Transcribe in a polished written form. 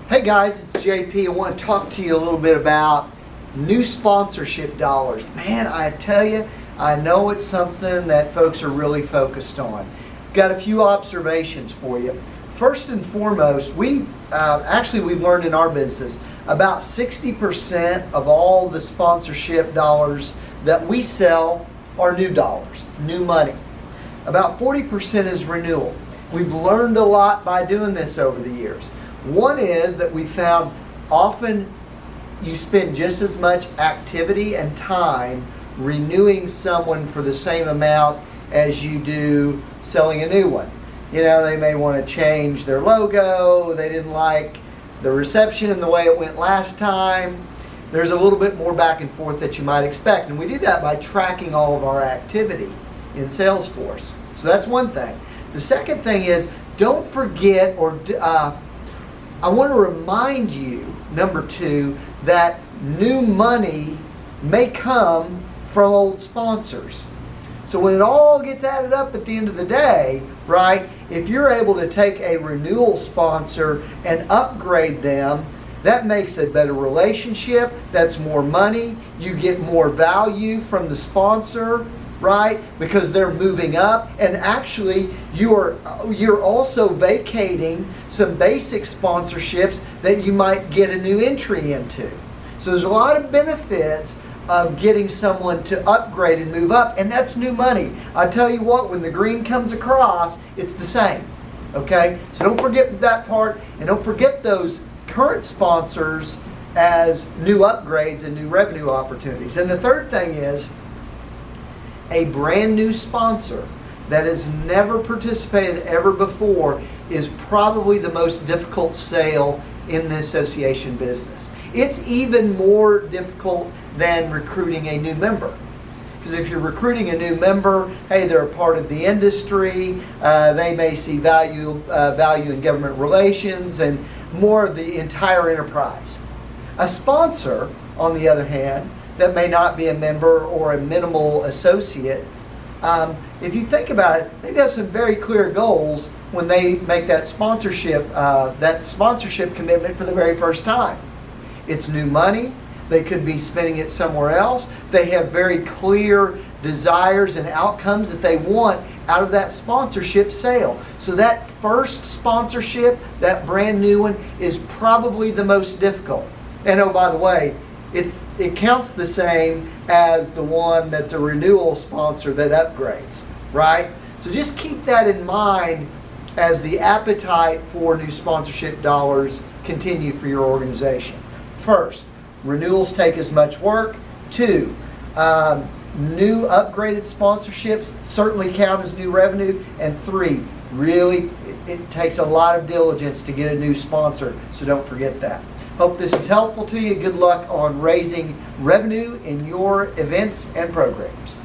Hey guys, it's JP. I want to talk to you a little bit about new sponsorship dollars. Man, I tell you, I know it's something that folks are really focused on. Got a few observations for you. First and foremost, we've learned in our business about 60% of all the sponsorship dollars that we sell are new dollars, new money. About 40% is renewal. We've learned a lot by doing this over the years. One is that we found often you spend just as much activity and time renewing someone for the same amount as you do selling a new one. You know, they may want to change their logo, they didn't like the reception and the way it went last time. There's a little bit more back and forth that you might expect, and we do that by tracking all of our activity in Salesforce. So that's one thing. The second thing is, don't forget, I want to remind you, number two, that new money may come from old sponsors. So when it all gets added up at the end of the day, right, if you're able to take a renewal sponsor and upgrade them, that makes a better relationship, that's more money, you get more value from the sponsor, right? Because they're moving up, and actually you're also vacating some basic sponsorships that you might get a new entry into. So there's a lot of benefits of getting someone to upgrade and move up, and that's new money. I tell you what, when the green comes across, it's the same. Okay? So don't forget that part, and don't forget those current sponsors as new upgrades and new revenue opportunities. And the third thing is, a brand new sponsor that has never participated ever before is probably the most difficult sale in the association business. It's even more difficult than recruiting a new member. Because if you're recruiting a new member, hey, they're a part of the industry, they may see value in government relations and more of the entire enterprise. A sponsor, on the other hand, that may not be a member or a minimal associate, if you think about it, they've got some very clear goals when they make that sponsorship commitment for the very first time. It's new money. They could be spending it somewhere else. They have very clear desires and outcomes that they want out of that sponsorship sale. So that first sponsorship, that brand new one, is probably the most difficult. And oh, by the way, it counts the same as the one that's a renewal sponsor that upgrades, right? So just keep that in mind as the appetite for new sponsorship dollars continue for your organization. First, renewals take as much work. Two, new upgraded sponsorships certainly count as new revenue. And three, really, it takes a lot of diligence to get a new sponsor, so don't forget that. Hope this is helpful to you. Good luck on raising revenue in your events and programs.